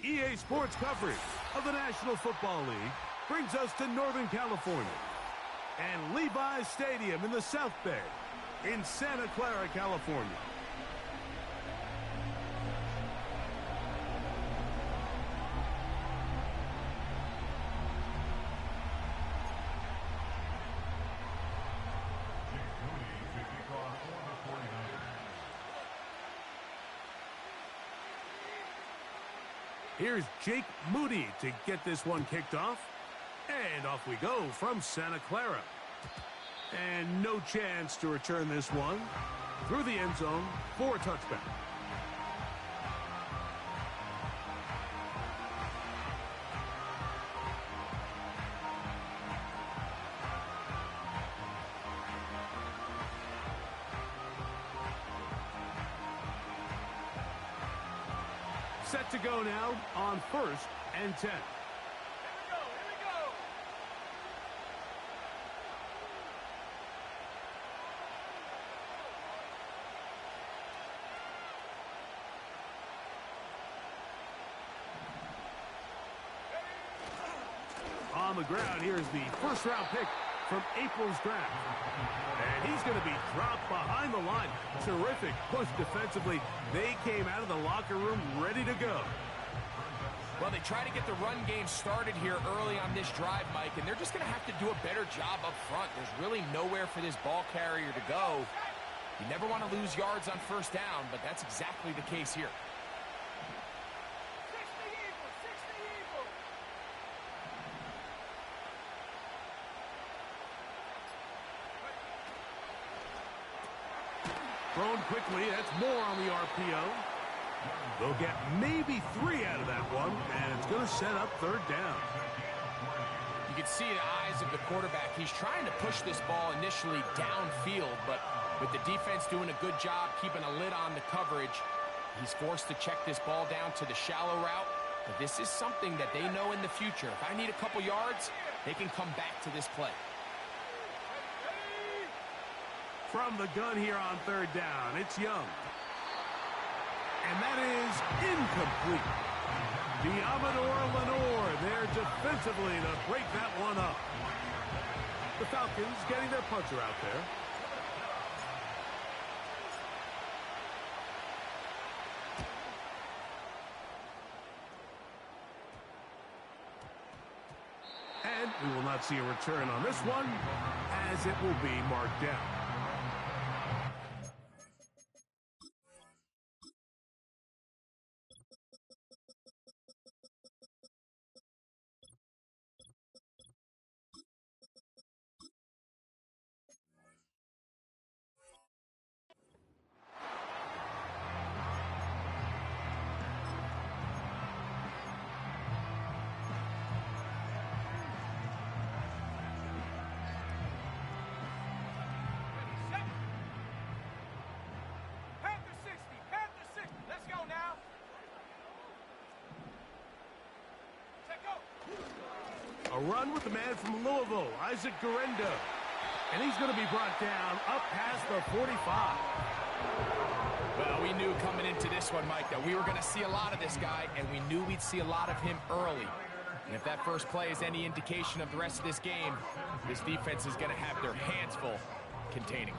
EA Sports coverage of the National Football League brings us to Northern California and Levi's Stadium in the South Bay in Santa Clara, California. Here's Jake Moody to get this one kicked off. And off we go from Santa Clara. And no chance to return this one through the end zone for a touchback. Set to go now on 1st and 10. On the ground, here's the first-round pick from April's draft. And he's going to be dropped behind the line. Terrific push defensively. They came out of the locker room ready to go. Well, they try to get the run game started here early on this drive, Mike, and they're just going to have to do a better job up front. There's really nowhere for this ball carrier to go. You never want to lose yards on first down, but that's exactly the case here. Thrown quickly, that's more on the RPO. They'll get maybe 3 out of that one, and it's going to set up 3rd down. You can see the eyes of the quarterback. He's trying to push this ball initially downfield, but with the defense doing a good job keeping a lid on the coverage, he's forced to check this ball down to the shallow route. But this is something that they know in the future. If I need a couple yards, they can come back to this play. From the gun here on 3rd down, it's Young. And that is incomplete. Diamador Lenore there defensively to break that one up. The Falcons getting their puncher out there. And we will not see a return on this one, as it will be marked down. A run with the man from Louisville, Isaac Guerendo. And he's going to be brought down up past the 45. Well, we knew coming into this one, Mike, that we were going to see a lot of this guy, and we knew we'd see a lot of him early. And if that first play is any indication of the rest of this game, this defense is going to have their hands full containing.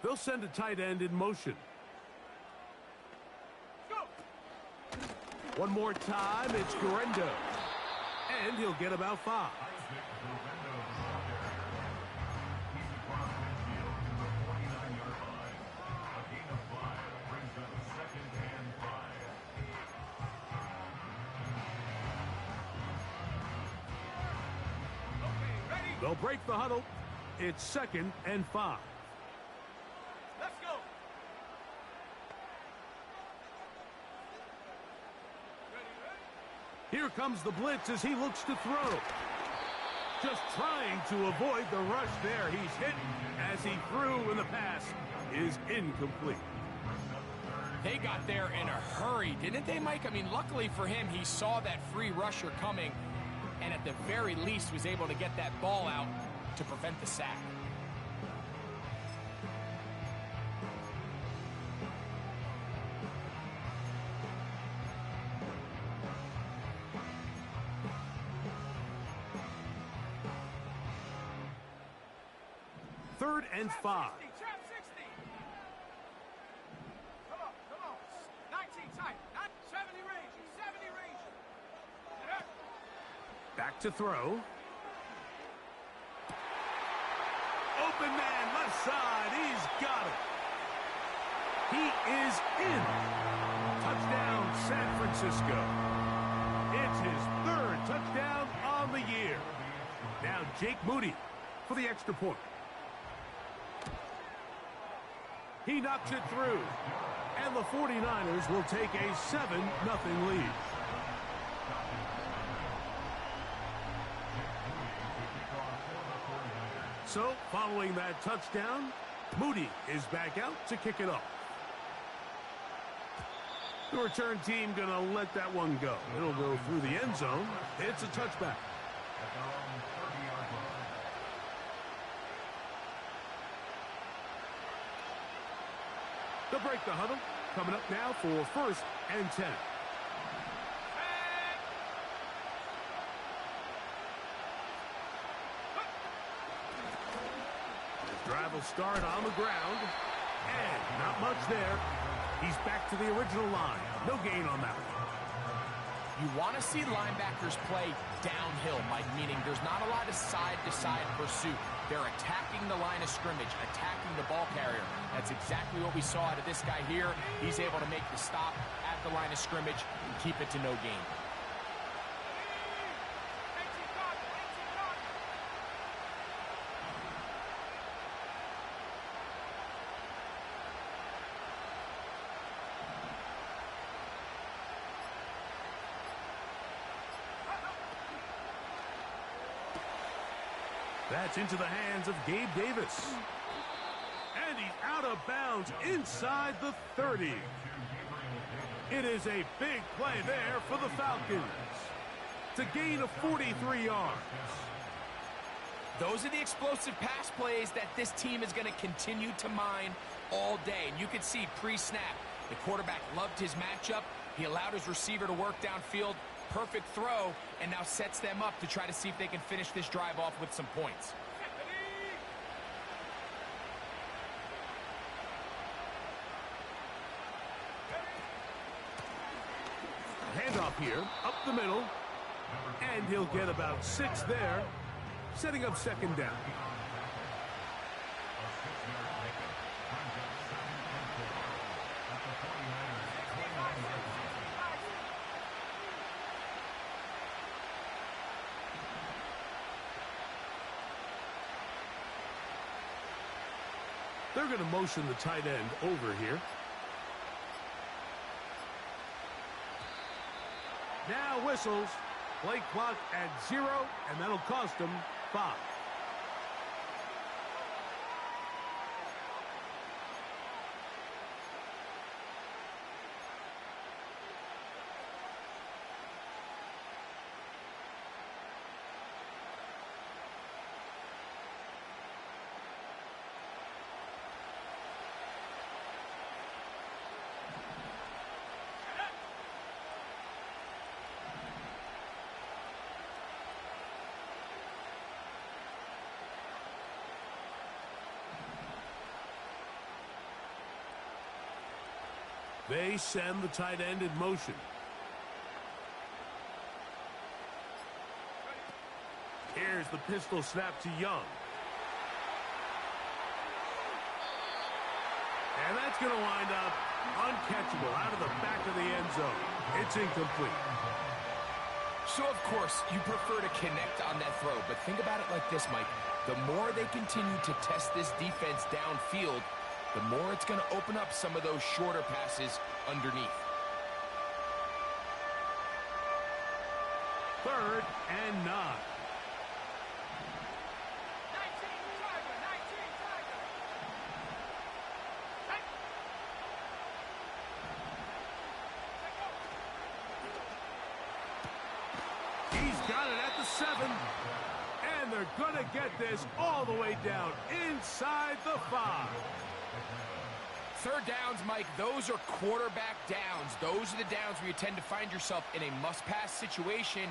They'll send a tight end in motion. One more time, it's Guerendo. And he'll get about 5. They'll break the huddle. It's 2nd and 5. Here comes the blitz as he looks to throw. Just trying to avoid the rush there. He's hit as he threw, and the pass is incomplete. They got there in a hurry, didn't they, Mike? I mean, luckily for him, he saw that free rusher coming, and at the very least was able to get that ball out to prevent the sack. Third and 5. Come on. 19 tight. 70 range. 70 range. Back to throw. Open man, left side. He's got it. He is in. Touchdown, San Francisco. It's his third touchdown on the year. Now Jake Moody for the extra point. He knocks it through. And the 49ers will take a 7-0 lead. So, following that touchdown, Moody is back out to kick it off. The return team going to let that one go. It'll go through the end zone. It's a touchback. They'll break the huddle. Coming up now for 1st and 10. The drive will start on the ground. And not much there. He's back to the original line. No gain on that one. You want to see linebackers play downhill, Mike, meaning there's not a lot of side-to-side pursuit. They're attacking the line of scrimmage, attacking the ball carrier. That's exactly what we saw out of this guy here. He's able to make the stop at the line of scrimmage and keep it to no gain. That's into the hands of Gabe Davis. And he's out of bounds inside the 30. It is a big play there for the Falcons to gain of 43 yards. Those are the explosive pass plays that this team is going to continue to mine all day. And you can see pre-snap, the quarterback loved his matchup. He allowed his receiver to work downfield. Perfect throw, and now sets them up to try to see if they can finish this drive off with some points. Handoff here, up the middle, and he'll get about 6 there, setting up 2nd down. They're going to motion the tight end over here. Now whistles. Play clock at 0, and that'll cost them 5. They send the tight end in motion. Here's the pistol snap to Young. And that's going to wind up uncatchable out of the back of the end zone. It's incomplete. So, of course, you prefer to connect on that throw, but think about it like this, Mike. The more they continue to test this defense downfield, the more it's going to open up some of those shorter passes underneath. 3rd and 9. He's got it at the 7. And they're going to get this all the way down inside the 5. Third downs, Mike, those are quarterback downs. Those are the downs where you tend to find yourself in a must-pass situation,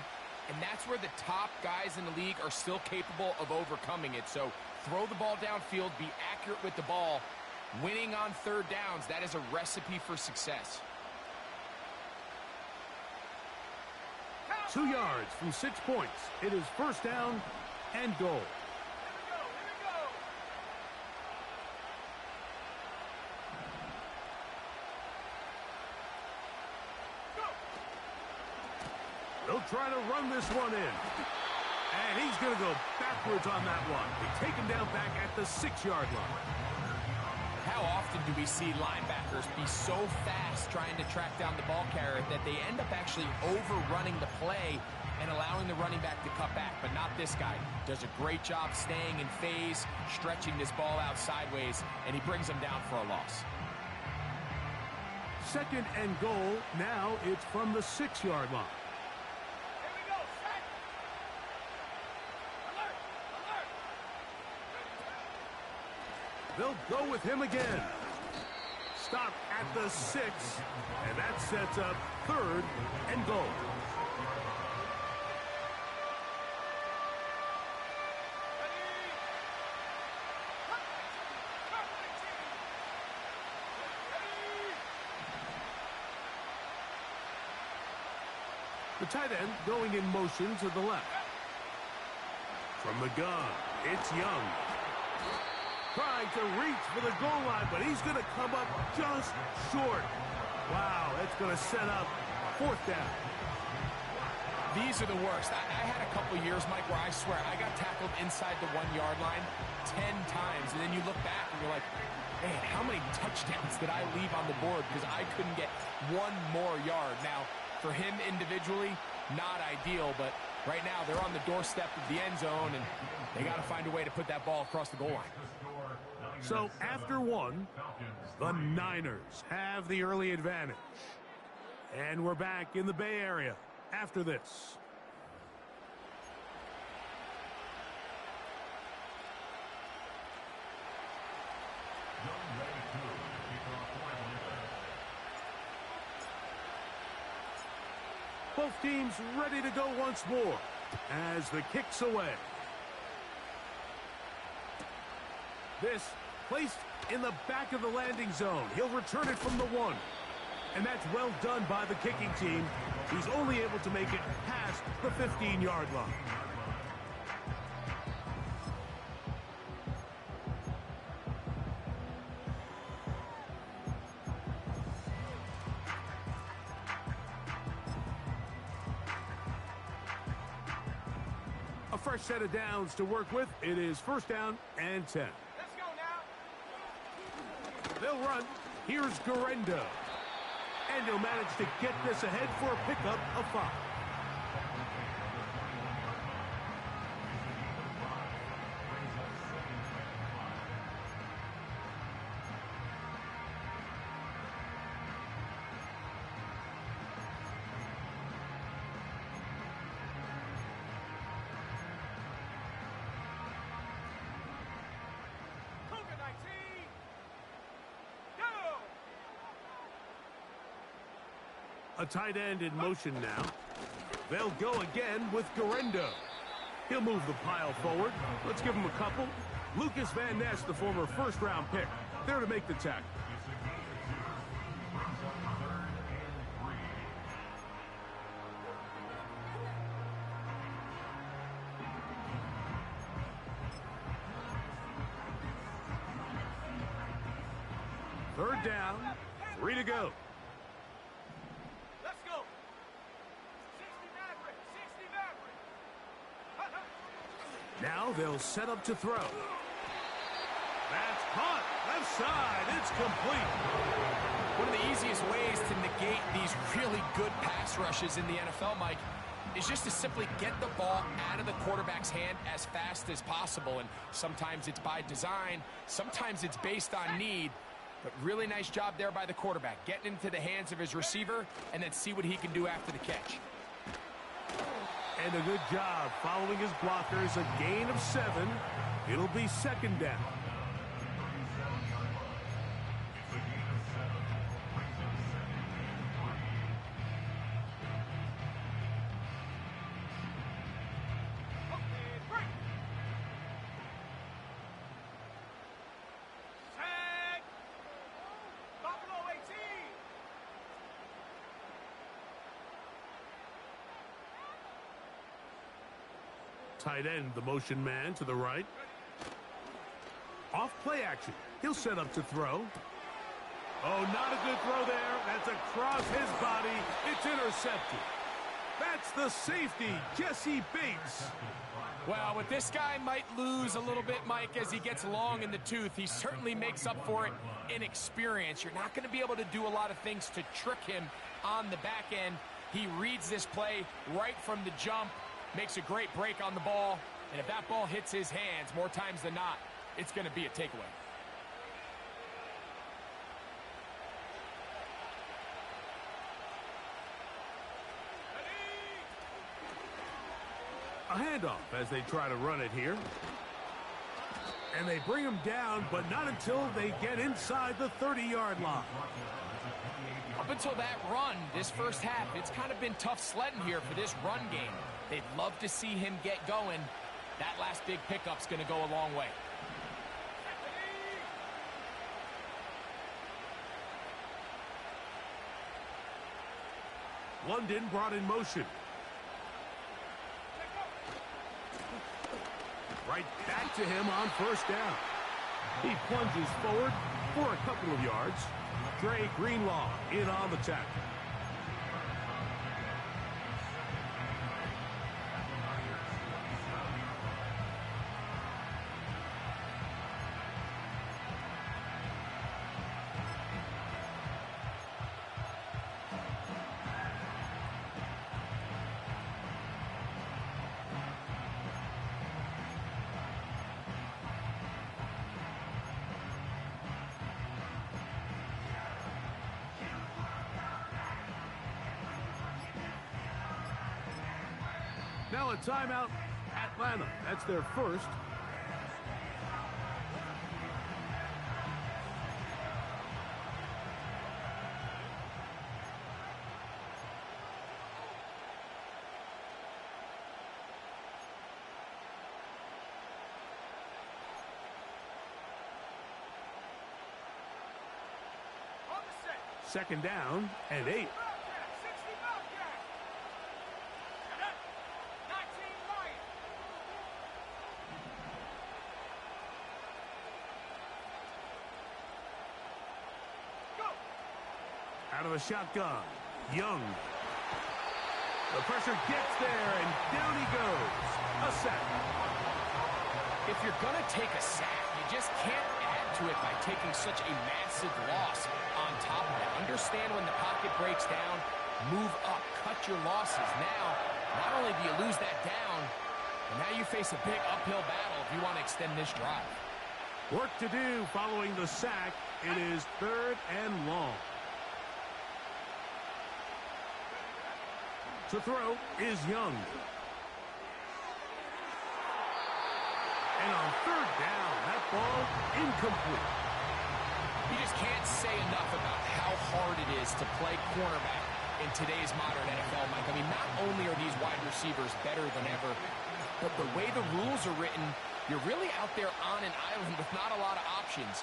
and that's where the top guys in the league are still capable of overcoming it. So throw the ball downfield, be accurate with the ball. Winning on third downs, that is a recipe for success. 2 yards from 6 points. It is first down and goal. They'll try to run this one in. And he's going to go backwards on that one. They take him down back at the 6-yard line. How often do we see linebackers be so fast trying to track down the ball carrier that they end up actually overrunning the play and allowing the running back to cut back? But not this guy. Does a great job staying in phase, stretching this ball out sideways, and he brings him down for a loss. Second and goal. Now it's from the 6-yard line. They'll go with him again. Stop at the 6, and that sets up third and goal. The tight end going in motion to the left. From the gun, it's Young. Trying to reach for the goal line, but he's going to come up just short. Wow, that's going to set up fourth down. These are the worst. I had a couple years, Mike, where I swear I got tackled inside the 1-yard line 10 times, and then you look back and you're like, man, how many touchdowns did I leave on the board because I couldn't get one more yard? Now, for him individually, not ideal, but right now they're on the doorstep of the end zone, and they got to find a way to put that ball across the goal line. So after one, the Niners have the early advantage. And we're back in the Bay Area after this. Both teams ready to go once more as the kick's away. This placed in the back of the landing zone. He'll return it from the 1. And that's well done by the kicking team. He's only able to make it past the 15-yard line. A fresh set of downs to work with. It is first down and 10. They'll run. Here's Garendo. And he'll manage to get this ahead for a pickup of 5. A tight end in motion now. They'll go again with Garendo. He'll move the pile forward. Let's give him a couple. Lucas Van Ness, the former first-round pick, there to make the tackle. Third down, 3 to go. Now they'll set up to throw. That's caught. Left side. It's complete. One of the easiest ways to negate these really good pass rushes in the NFL, Mike, is just to simply get the ball out of the quarterback's hand as fast as possible. And sometimes it's by design. Sometimes it's based on need. But really nice job there by the quarterback, getting into the hands of his receiver and then see what he can do after the catch. And a good job following his blockers. A gain of 7. It'll be second down. Tight end, the motion man to the right. Off play action. He'll set up to throw. Oh, not a good throw there. That's across his body. It's intercepted. That's the safety, Jesse Bates. Well, with this guy might lose a little bit, Mike, as he gets long in the tooth. He certainly makes up for it in experience. You're not going to be able to do a lot of things to trick him on the back end. He reads this play right from the jump. Makes a great break on the ball, and if that ball hits his hands more times than not, it's going to be a takeaway. A handoff as they try to run it here. And they bring him down, but not until they get inside the 30-yard line. Up until that run, this first half, it's kind of been tough sledding here for this run game. They'd love to see him get going. That last big pickup's going to go a long way. London brought in motion. Right back to him on first down. He plunges forward for a couple of yards. Dre Greenlaw in on the tackle. Now a timeout, Atlanta. That's their first. Second down and 8. Out of the shotgun, Young. The pressure gets there, and down he goes. A sack. If you're going to take a sack, you just can't add to it by taking such a massive loss on top of it. Understand when the pocket breaks down, move up, cut your losses. Now, not only do you lose that down, but now you face a big uphill battle if you want to extend this drive. Work to do following the sack. It is 3rd and long. To throw is Young. And on 3rd down, that ball incomplete. You just can't say enough about how hard it is to play cornerback in today's modern NFL, Mike. I mean, not only are these wide receivers better than ever, but the way the rules are written, you're really out there on an island with not a lot of options.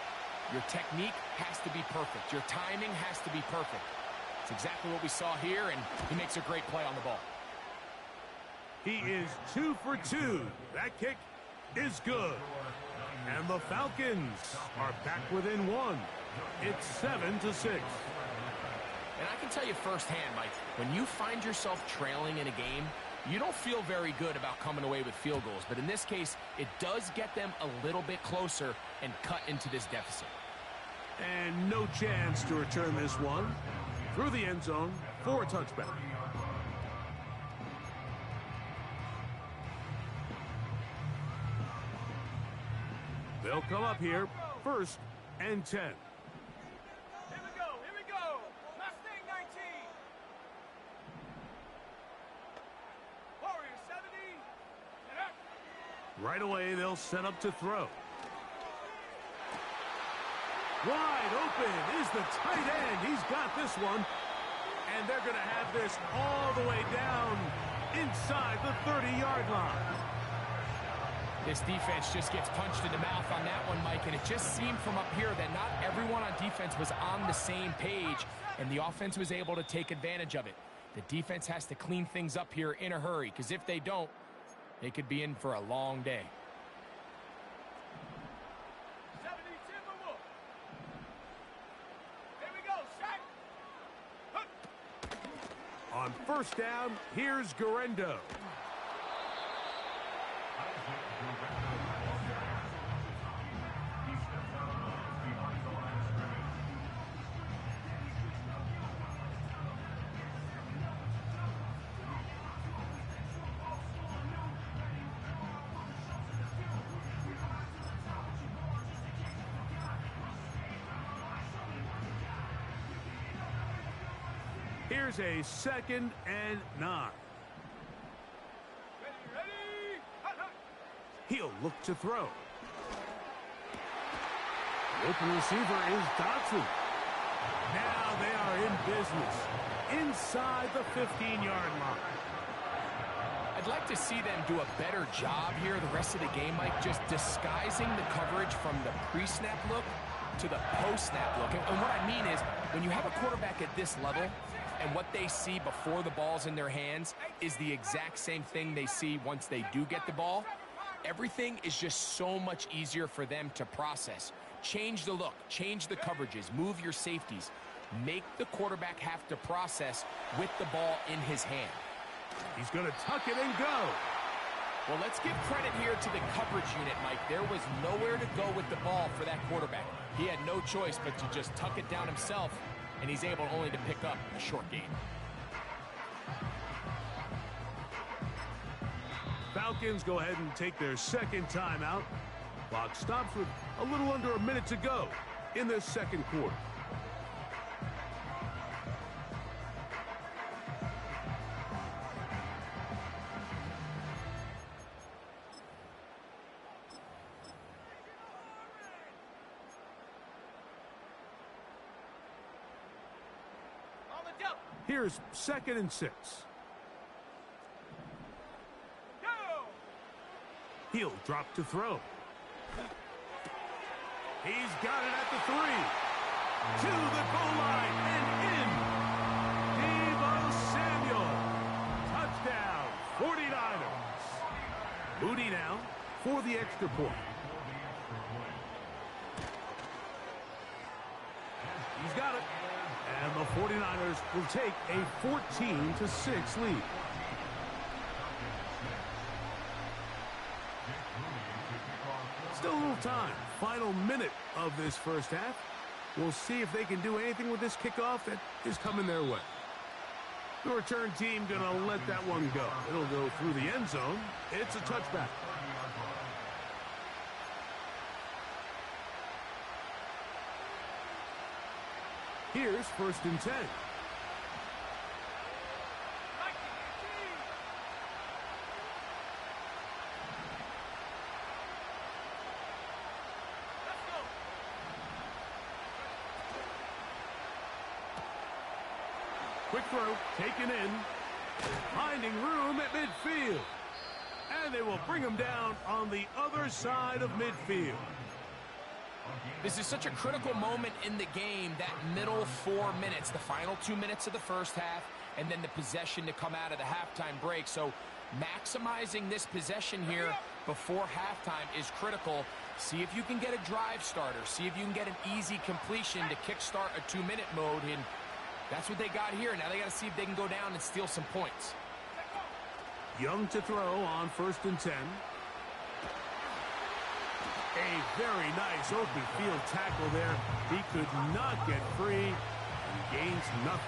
Your technique has to be perfect. Your timing has to be perfect. It's exactly what we saw here, and he makes a great play on the ball. He is 2 for 2. That kick is good. And the Falcons are back within 1. It's 7-6. And I can tell you firsthand, Mike, when you find yourself trailing in a game, you don't feel very good about coming away with field goals. But in this case, it does get them a little bit closer and cut into this deficit. And no chance to return this one. Through the end zone for a touchback. They'll come up here, 1st and 10. Here we go. Mustang 19. Warriors Right away, they'll set up to throw. Wide open is the tight end. He's got this one. And they're going to have this all the way down inside the 30-yard line. This defense just gets punched in the mouth on that one, Mike, and it just seemed from up here that not everyone on defense was on the same page, and the offense was able to take advantage of it. The defense has to clean things up here in a hurry, because if they don't, they could be in for a long day. On first down, here's Garendo. Here's a 2nd and 9. He'll look to throw. The open receiver is Dotson. Now they are in business inside the 15-yard line. I'd like to see them do a better job here the rest of the game, Mike, just disguising the coverage from the pre-snap look to the post-snap look. And what I mean is, when you have a quarterback at this level, and what they see before the ball's in their hands is the exact same thing they see once they do get the ball, everything is just so much easier for them to process. Change the look, change the coverages, move your safeties. Make the quarterback have to process with the ball in his hand. He's going to tuck it and go. Well, let's give credit here to the coverage unit, Mike. There was nowhere to go with the ball for that quarterback. He had no choice but to just tuck it down himself, and he's able only to pick up a short gain. Falcons go ahead and take their 2nd timeout. Clock stops with a little under a minute to go in this 2nd quarter. Here's 2nd and 6. He'll drop to throw. He's got it at the 3. To the goal line and in. Deebo Samuel. Touchdown, 49ers. Moody now for the extra point. He's got it. And the 49ers will take a 14-6 lead. Still a little time. Final minute of this first half. We'll see if they can do anything with this kickoff that is coming their way. The return team going to let that one go. It'll go through the end zone. It's a touchback. Here's 1st and 10. Quick throw, taken in, finding room at midfield. And they will bring him down on the other side of midfield. This is such a critical moment in the game, that middle 4 minutes, the final 2 minutes of the first half, and then the possession to come out of the halftime break. So maximizing this possession here before halftime is critical. See if you can get a drive starter. See if you can get an easy completion to kickstart a 2-minute mode, and that's what they got here. Now they got to see if they can go down and steal some points. Young to throw on 1st and 10. A very nice open field tackle there. He could not get free and gains nothing.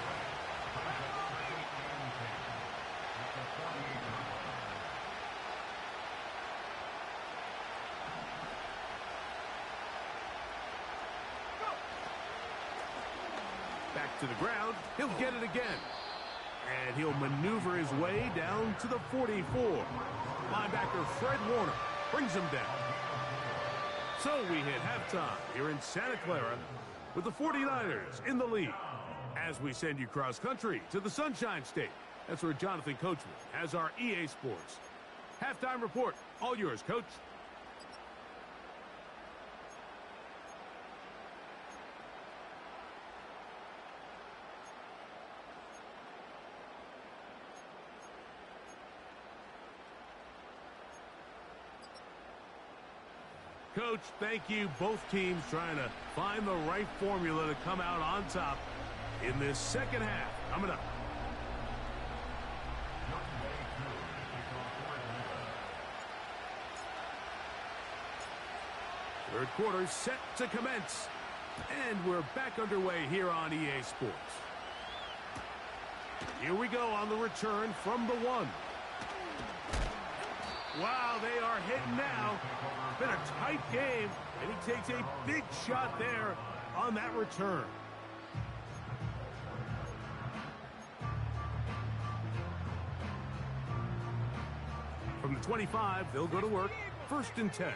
Back to the ground. He'll get it again. And he'll maneuver his way down to the 44. Linebacker Fred Warner brings him down. So we hit halftime here in Santa Clara with the 49ers in the lead. As we send you cross-country to the Sunshine State. That's where Jonathan Coachman has our EA Sports halftime report. All yours, Coach. Coach, thank you. Both teams trying to find the right formula to come out on top in this second half. Coming up. Third quarter set to commence. And we're back underway here on EA Sports. Here we go on the return from the one. Wow, they are hitting now. It's been a tight game, and he takes a big shot there on that return. From the 25, they'll go to work. 1st and 10.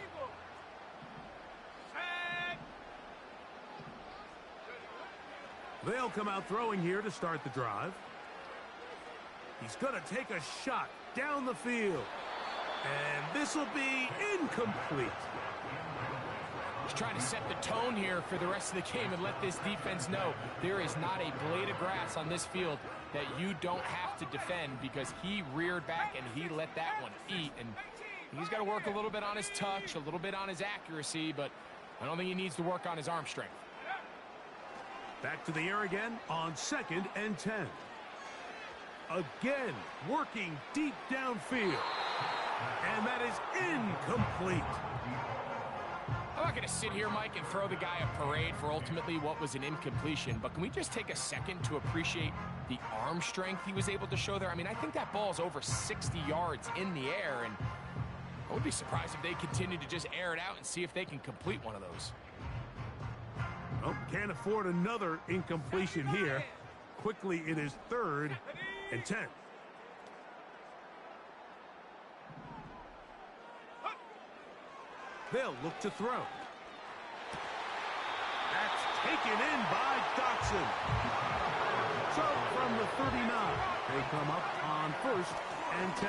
They'll come out throwing here to start the drive. He's going to take a shot down the field. And this will be incomplete. He's trying to set the tone here for the rest of the game and let this defense know there is not a blade of grass on this field that you don't have to defend, because he reared back and he let that one eat. And he's got to work a little bit on his touch, a little bit on his accuracy, but I don't think he needs to work on his arm strength. Back to the air again on 2nd and 10. Again, working deep downfield. And that is incomplete. I'm not going to sit here, Mike, and throw the guy a parade for ultimately what was an incompletion, but can we just take a second to appreciate the arm strength he was able to show there? I mean, I think that ball is over 60 yards in the air, and I would be surprised if they continue to just air it out and see if they can complete one of those. Oh, can't afford another incompletion here. Quickly, it is 3rd and 10. They'll look to throw. That's taken in by Dotson. So from the 39, they come up on 1st and 10.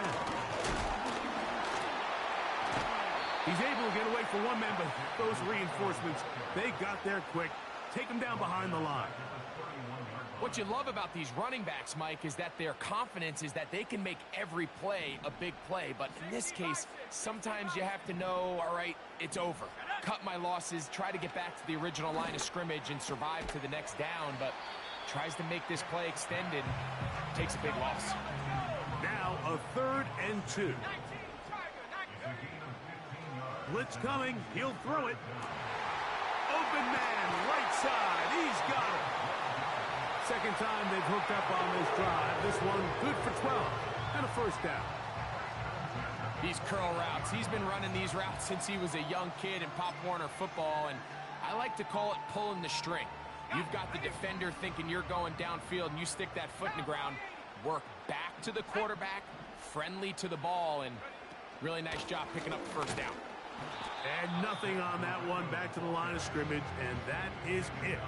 He's able to get away for one man, but those reinforcements, they got there quick. Take him down behind the line. What you love about these running backs, Mike, is that their confidence is that they can make every play a big play. But in this case, sometimes you have to know, all right, it's over. Cut my losses, try to get back to the original line of scrimmage and survive to the next down, but tries to make this play extended, takes a big loss. Now a 3rd and 2. Blitz coming, he'll throw it. Open man, right side, he's got it. Second time they've hooked up on this drive. This one good for 12 and a 1st down. These curl routes, he's been running these routes since he was a young kid in Pop Warner football, and I like to call it pulling the string. You've got the defender thinking you're going downfield, and you stick that foot in the ground, work back to the quarterback, friendly to the ball, and really nice job picking up the 1st down. And nothing on that one, back to the line of scrimmage, and that is it.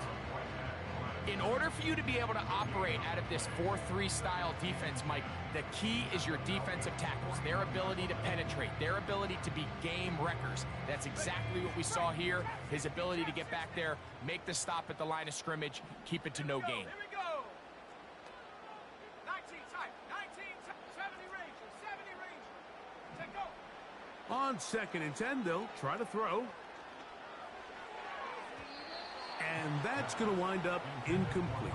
In order for you to be able to operate out of this 4-3 style defense, Mike, the key is your defensive tackles, their ability to penetrate, their ability to be game wreckers. That's exactly what we saw here, his ability to get back there, make the stop at the line of scrimmage, keep it to no gain. Here we go. 19 tight, 19 tight, 70 Ranger, 70 Ranger. Take go. On 2nd and 10, they'll try to throw. And that's going to wind up incomplete.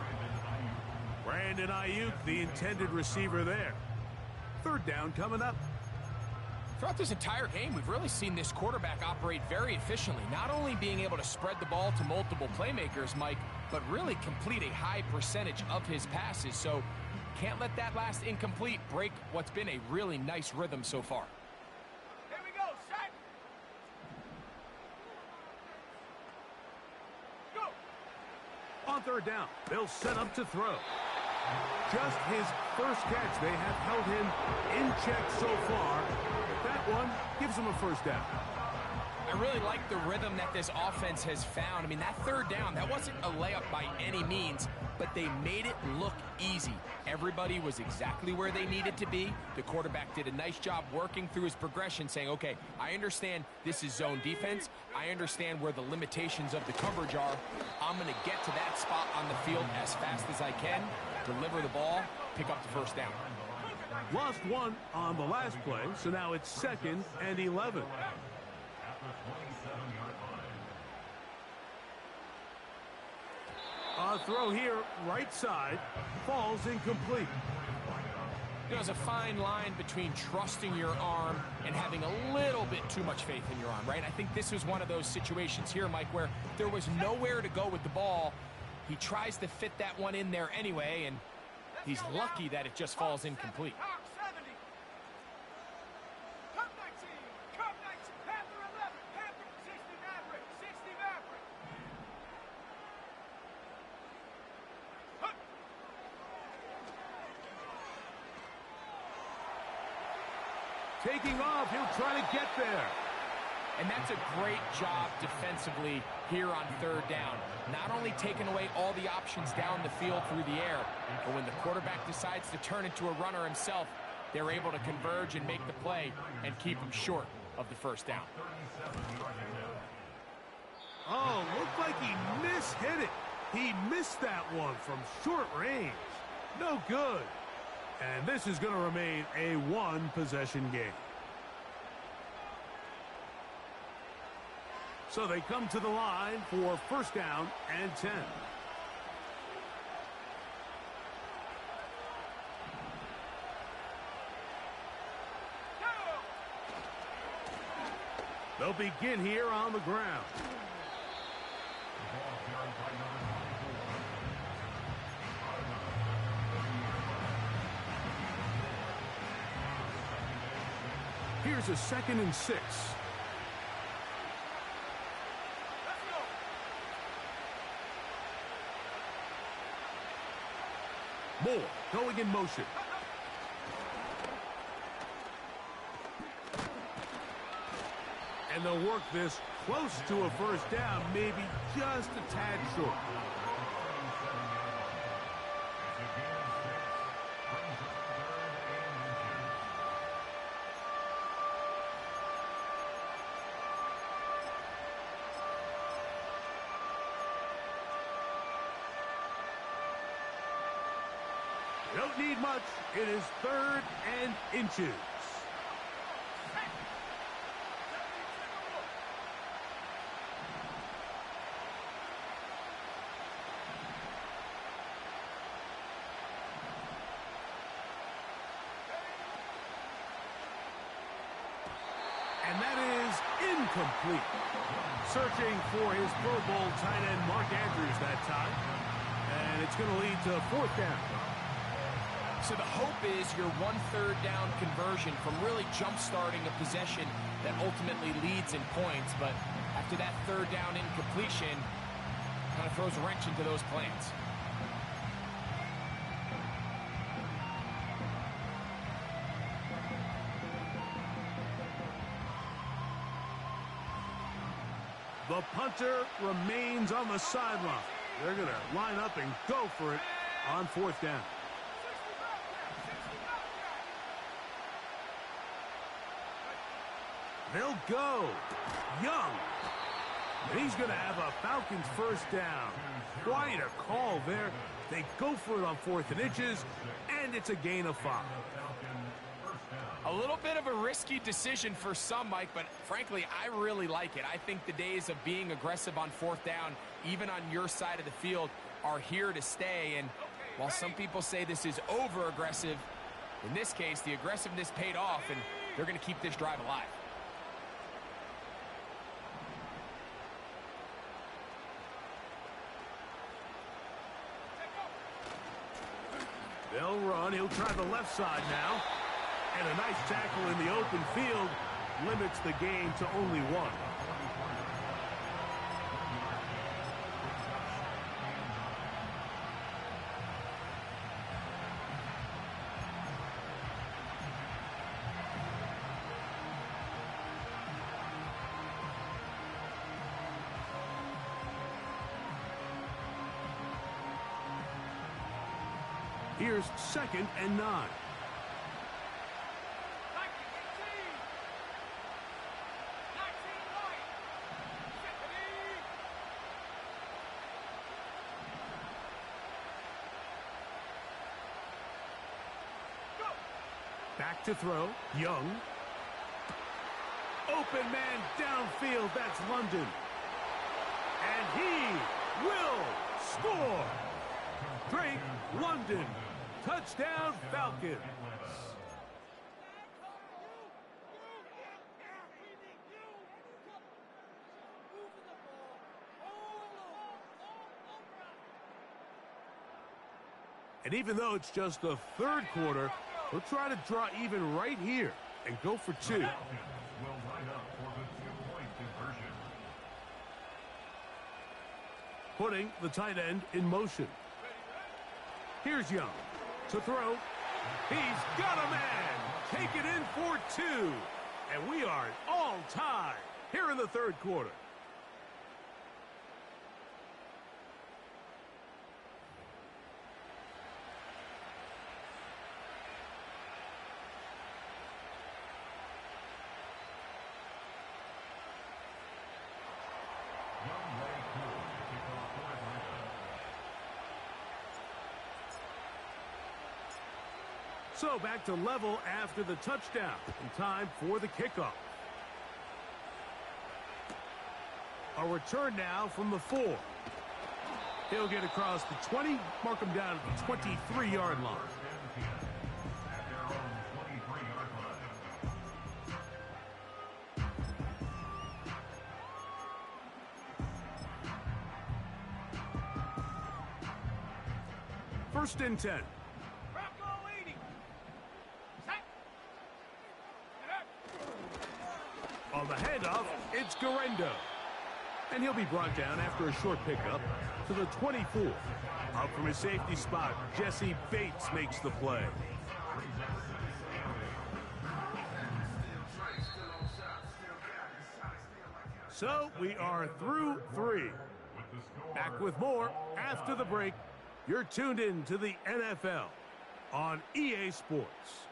Brandon Ayuk, the intended receiver there. 3rd down coming up. Throughout this entire game, we've really seen this quarterback operate very efficiently, not only being able to spread the ball to multiple playmakers, Mike, but really complete a high percentage of his passes. So can't let that last incomplete break what's been a really nice rhythm so far. Here we go, set. Go. On 3rd down, they'll set up to throw. just his first catch. They have held him in check so far. That one gives him a first down. I really like the rhythm that this offense has found. I mean, that third down, that wasn't a layup by any means, but they made it look easy. Everybody was exactly where they needed to be. The quarterback did a nice job working through his progression, saying, okay, I understand this is zone defense. I understand where the limitations of the coverage are. I'm going to get to that spot on the field as fast as I can, deliver the ball, pick up the first down. Lost one on the last play, so now it's 2nd and 11. A throw here, right side, falls incomplete. There's a fine line between trusting your arm and having a little bit too much faith in your arm, right? I think this was one of those situations here, Mike, where there was nowhere to go with the ball. He tries to fit that one in there anyway, and he's lucky that it just falls incomplete. Taking off, he'll try to get there. And that's a great job defensively here on third down. Not only taking away all the options down the field through the air, but when the quarterback decides to turn into a runner himself, they're able to converge and make the play and keep him short of the first down. Oh, looked like he mishit it. He missed that one from short range. No good. And this is going to remain a one-possession game. So they come to the line for first down and 10. They'll begin here on the ground. Here's a 2nd and 6. Moore going in motion. And they'll work this close to a first down, maybe just a tad short. Don't need much. It is 3rd and inches. And that is incomplete. Searching for his Pro Bowl tight end Mark Andrews that time. And it's going to lead to 4th down. So the hope is your 1/3 down conversion from really jump-starting a possession that ultimately leads in points. But after that 3rd down incompletion, kind of throws a wrench into those plans. The punter remains on the sideline. They're going to line up and go for it on 4th down. They'll go. Young. And he's going to have a Falcons first down. Quite a call there. They go for it on 4th and inches, and it's a gain of 5. A little bit of a risky decision for some, Mike, but frankly, I really like it. I think the days of being aggressive on 4th down, even on your side of the field, are here to stay. And while some people say this is over-aggressive, in this case, the aggressiveness paid off, and they're going to keep this drive alive. They'll run. He'll try the left side now. And a nice tackle in the open field limits the gain to only 1. Here's 2nd and 9. 19, 18. 19, right. Tiffany. Go. Back to throw. Young. Open man downfield. That's London. And he will score. Drake London. Touchdown Falcons. And even though it's just the 3rd quarter, we'll try to draw even right here and go for 2. Putting the tight end in motion. Here's Young to throw. He's got a man. Take it in for 2. And we are all tied here in the 3rd quarter. So back to level after the touchdown. And time for the kickoff. A return now from the 4. He'll get across the 20, mark him down at the 23-yard line. First and 10. On the handoff, it's Garendo. And he'll be brought down after a short pickup to the 24. Up from his safety spot, Jesse Bates makes the play. So we are through 3. Back with more after the break. You're tuned in to the NFL on EA Sports.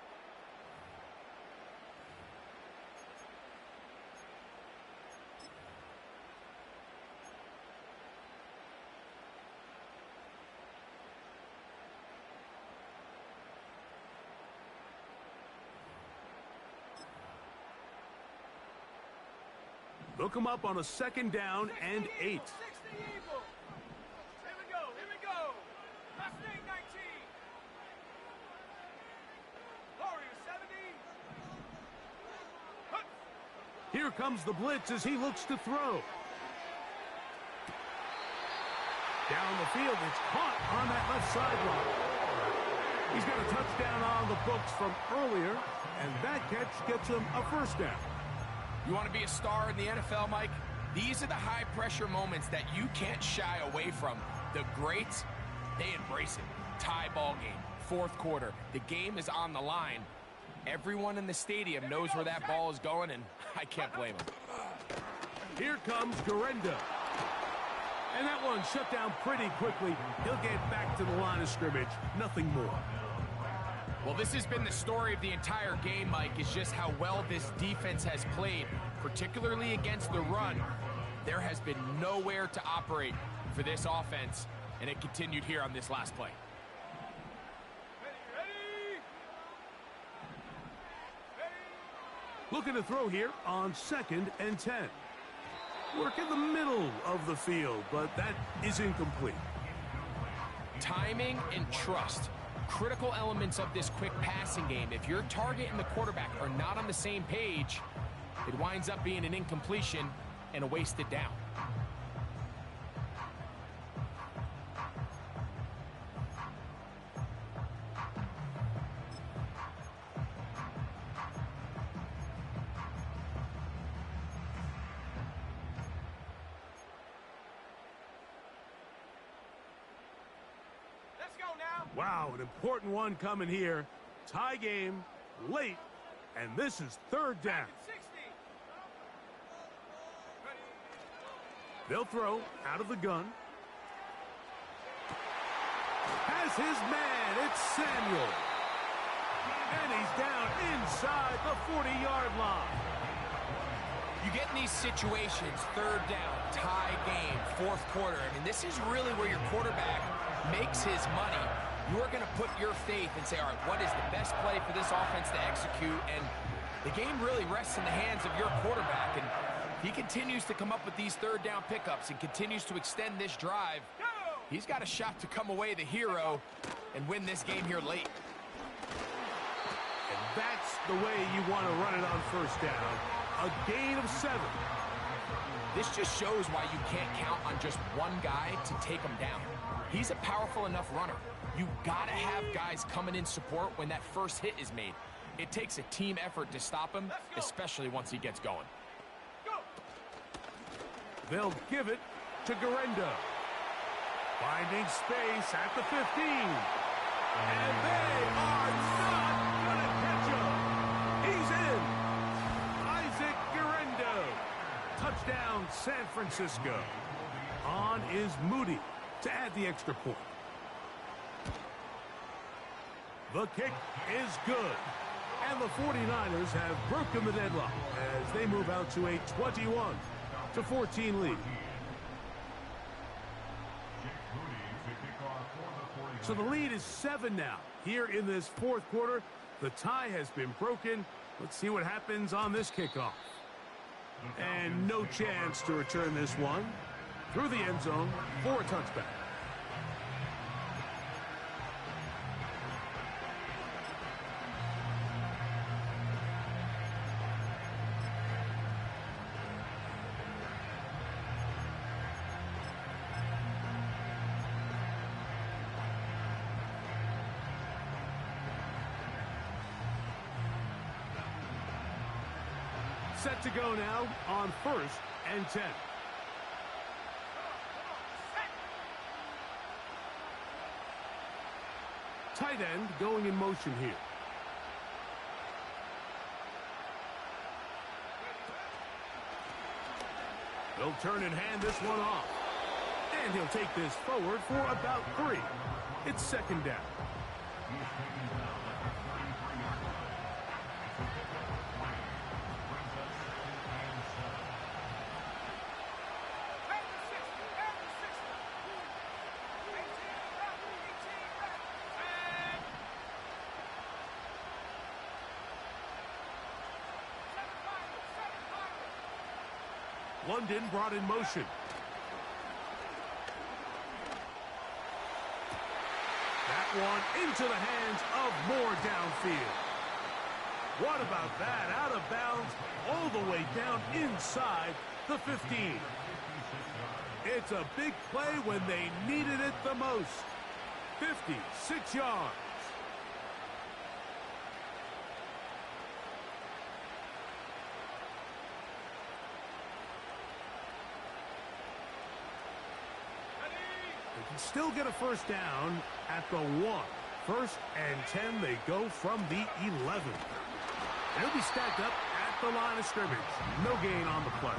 They'll come up on a 2nd down and 8. 60 Eagles. Here we go. Here we go. Last name 19. Warrior 70. Hut. Here comes the blitz as he looks to throw. Down the field, it's caught on that left sideline. He's got a touchdown on the books from earlier, and that catch gets him a 1st down. You want to be a star in the NFL, Mike? These are the high-pressure moments that you can't shy away from. The greats, they embrace it. Tie ball game, 4th quarter. The game is on the line. Everyone in the stadium knows where that ball is going, and I can't blame them. Here comes Garendo. And that one shut down pretty quickly. He'll get back to the line of scrimmage. Nothing more. Well, this has been the story of the entire game, Mike, is just how well this defense has played, particularly against the run. There has been nowhere to operate for this offense, and it continued here on this last play. Ready. Looking to throw here on 2nd and 10. Work in the middle of the field, but that is incomplete. Timing and trust. Critical elements of this quick passing game. If your target and the quarterback are not on the same page, it winds up being an incompletion and a wasted down. Let's go now. Wow, an important one coming here. Tie game, late, and this is 3rd down. 60. They'll throw out of the gun. has his man. It's Samuel. And he's down inside the 40-yard line. You get in these situations, third down, tie game, fourth quarter. I mean, this is really where your quarterback makes his money. You're going to put your faith and say, all right, what is the best play for this offense to execute? And the game really rests in the hands of your quarterback. And he continues to come up with these third down pickups and continues to extend this drive. He's got a shot to come away the hero and win this game here late. And that's the way you want to run it on first down. A gain of 7. This just shows why you can't count on just one guy to take him down. He's a powerful enough runner. You got to have guys coming in support when that first hit is made. It takes a team effort to stop him, especially once he gets going. They'll give it to Garendo. Finding space at the 15. And they are not going to catch him. He's in. Isaac Garendo. Touchdown, San Francisco. On is Moody to add the extra point. The kick is good. And the 49ers have broken the deadlock as they move out to a 21-14 lead. So the lead is 7 now. Here in this fourth quarter, the tie has been broken. Let's see what happens on this kickoff. And no chance to return this one through the end zone for a touchback. Set to go now on 1st and 10. Tight end going in motion here. They'll turn and hand this one off. And he'll take this forward for about 3. It's 2nd down. London brought in motion. That one into the hands of Moore downfield. What about that? Out of bounds all the way down inside the 15. It's a big play when they needed it the most. 56 yards. Still get a first down at the 1. 1st and 10, they go from the 11. They'll be stacked up at the line of scrimmage. No gain on the play.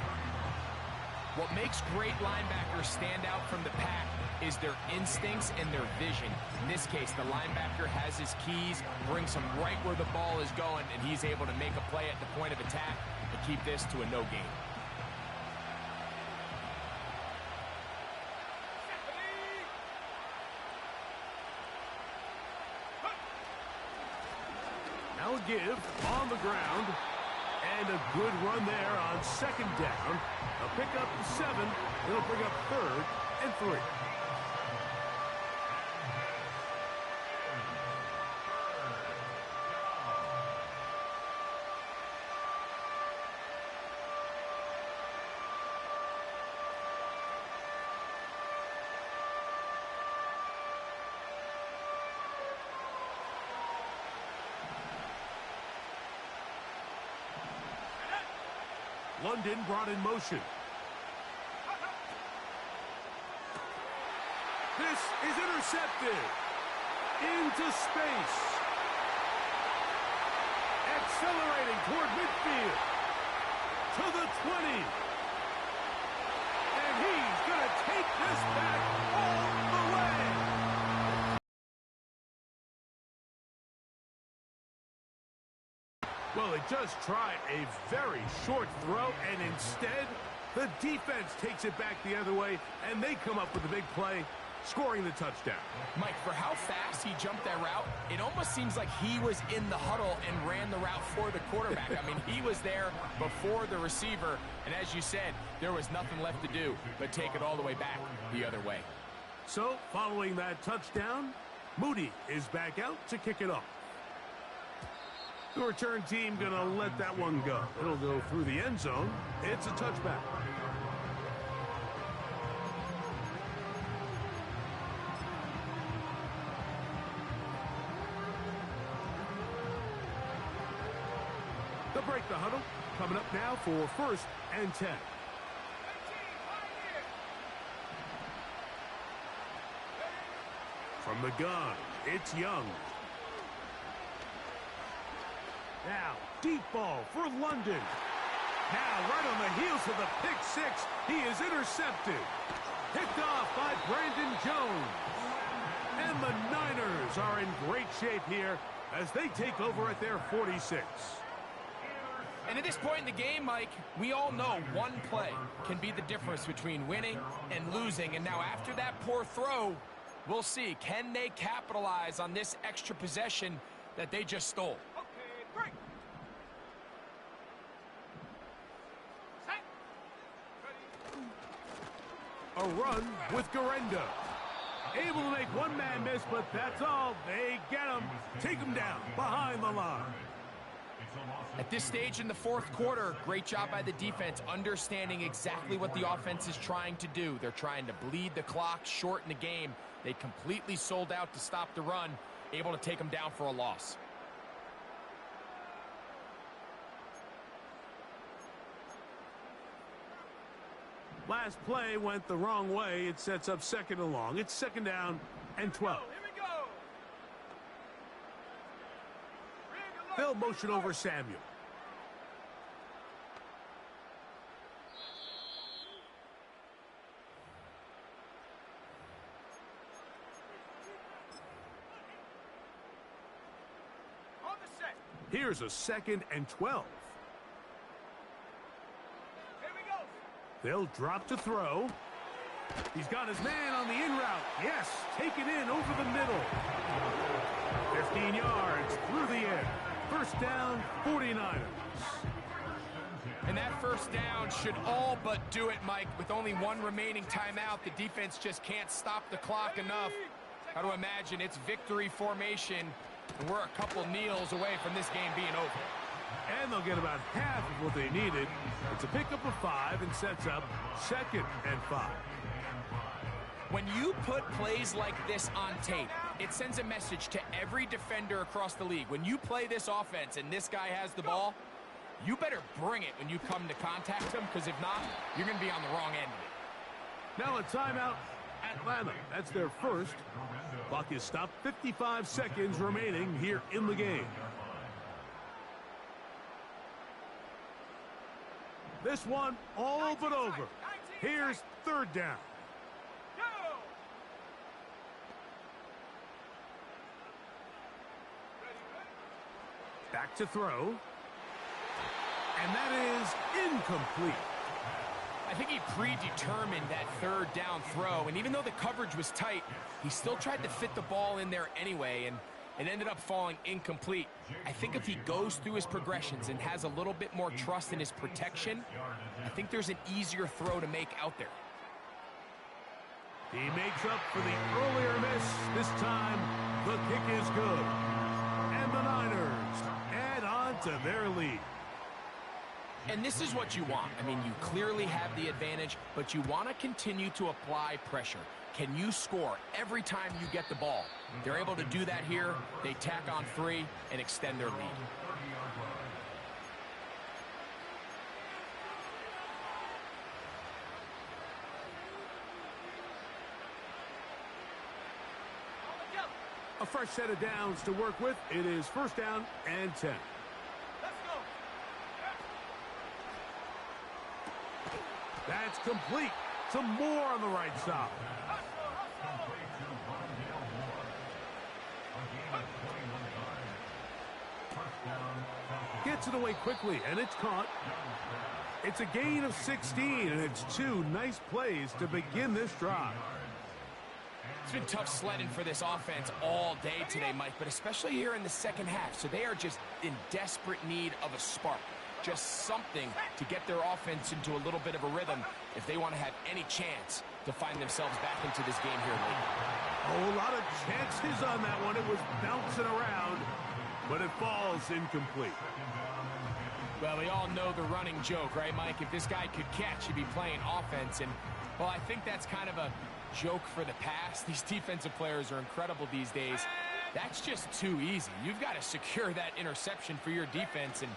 What makes great linebackers stand out from the pack is their instincts and their vision. In this case, the linebacker has his keys, brings him right where the ball is going, and he's able to make a play at the point of attack to keep this to a no gain. Now a give on the ground. And a good run there on 2nd down. A pickup 7. It'll bring up 3rd and 3. London brought in motion. This is intercepted. Into space. Accelerating toward midfield. To the 20. And he's going to take this back all the way. Well, they just tried a very short throw, and instead, the defense takes it back the other way, and they come up with a big play, scoring the touchdown. Mike, for how fast he jumped that route, it almost seems like he was in the huddle and ran the route for the quarterback. I mean, he was there before the receiver, and as you said, there was nothing left to do but take it all the way back the other way. So, following that touchdown, Moody is back out to kick it off. The return team going to let that one go. It'll go through the end zone. It's a touchback. They'll break the huddle. Coming up now for 1st and 10. From the gun, it's Young. Now, deep ball for London. Now, right on the heels of the pick six, he is intercepted. Picked off by Brandon Jones. And the Niners are in great shape here as they take over at their 46. And at this point in the game, Mike, we all know one play can be the difference between winning and losing. And now after that poor throw, we'll see, can they capitalize on this extra possession that they just stole? Break. Set. A run with Garenda. Able to make one man miss, but that's all. They get him. Take him down behind the line. At this stage in the 4th quarter, great job by the defense, understanding exactly what the offense is trying to do. They're trying to bleed the clock, shorten the game. They completely sold out to stop the run, able to take them down for a loss. Last play went the wrong way. It sets up 2nd and long. It's 2nd down and 12. Here we go. They'll motion over Samuel. On the set. Here's a 2nd and 12. Here we go. They'll drop to throw. He's got his man on the in route. Yes, take it in over the middle. 15 yards through the air. 1st down, 49ers. And that 1st down should all but do it, Mike. With only one remaining timeout, the defense just can't stop the clock enough. Got to imagine it's victory formation, and we're a couple kneels away from this game being over. And they'll get about half of what they needed. It's a pickup of 5 and sets up 2nd and 5. When you put plays like this on tape, it sends a message to every defender across the league. When you play this offense and this guy has the ball, you better bring it when you come to contact him, because if not, you're going to be on the wrong end of it. Now a timeout, Atlanta. That's their 1st. Clock is stopped. 55 seconds remaining here in the game. This one all but over. Here's 3rd down. Go. Back to throw. And that is incomplete. I think he predetermined that 3rd down throw, and even though the coverage was tight, he still tried to fit the ball in there anyway, and it ended up falling incomplete. I think if he goes through his progressions and has a little bit more trust in his protection, I think there's an easier throw to make out there. He makes up for the earlier miss. This time, the kick is good. And the Niners add on to their lead. And this is what you want. I mean, you clearly have the advantage, but you want to continue to apply pressure. Can you score every time you get the ball? They're able to do that here. They tack on 3 and extend their lead. A fresh set of downs to work with. It is 1st down and 10. Let's go. That's complete. Some more on the right side. Gets it away quickly, and it's caught. It's a gain of 16, and it's two nice plays to begin this drive. It's been tough sledding for this offense all day today, Mike, but especially here in the second half. So they are just in desperate need of a spark, just something to get their offense into a little bit of a rhythm if they want to have any chance to find themselves back into this game here late. Oh, a lot of chances on that one. It was bouncing around, but it falls incomplete. Well, we all know the running joke, right, Mike? If this guy could catch, he'd be playing offense. And, well, I think that's kind of a joke for the past. These defensive players are incredible these days. That's just too easy. You've got to secure that interception for your defense and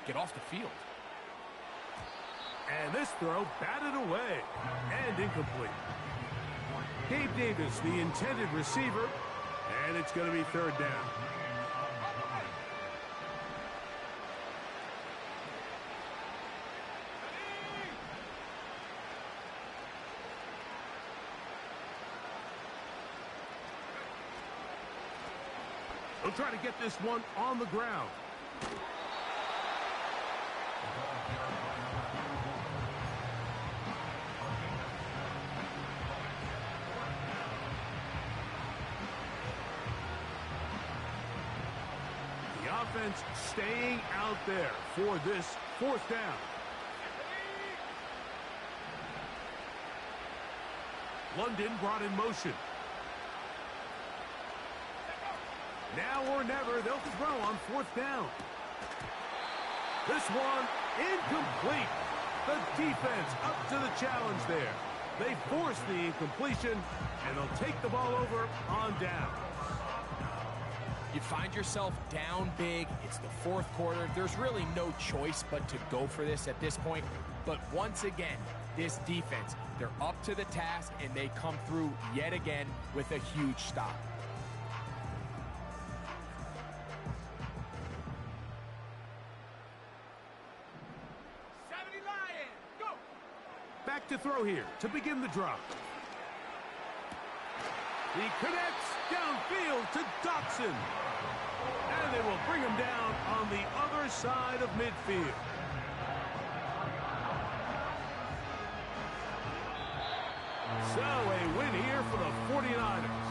get off the field. And this throw batted away and incomplete. Gabe Davis, the intended receiver, and it's going to be third down. They'll try to get this one on the ground. The offense staying out there for this fourth down. London brought in motion. Now or never, they'll throw on fourth down. This one incomplete. The defense up to the challenge there. They force the incompletion, and they'll take the ball over on down. You find yourself down big. It's the fourth quarter. There's really no choice but to go for this at this point. But once again, this defense, they're up to the task, and they come through yet again with a huge stop. Back to throw here to begin the drop. He connects downfield to Dotson. And they will bring him down on the other side of midfield. So a win here for the 49ers.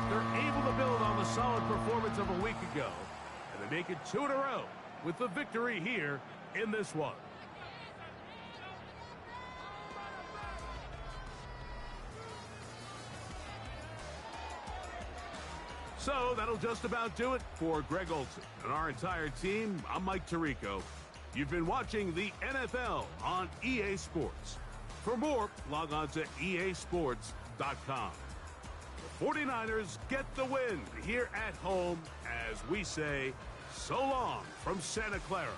They're able to build on the solid performance of a week ago. And they make it 2 in a row with the victory here in this one. So that'll just about do it for Greg Olsen and our entire team. I'm Mike Tirico. You've been watching the NFL on EA Sports. For more, log on to easports.com. The 49ers get the win here at home as we say so long from Santa Clara.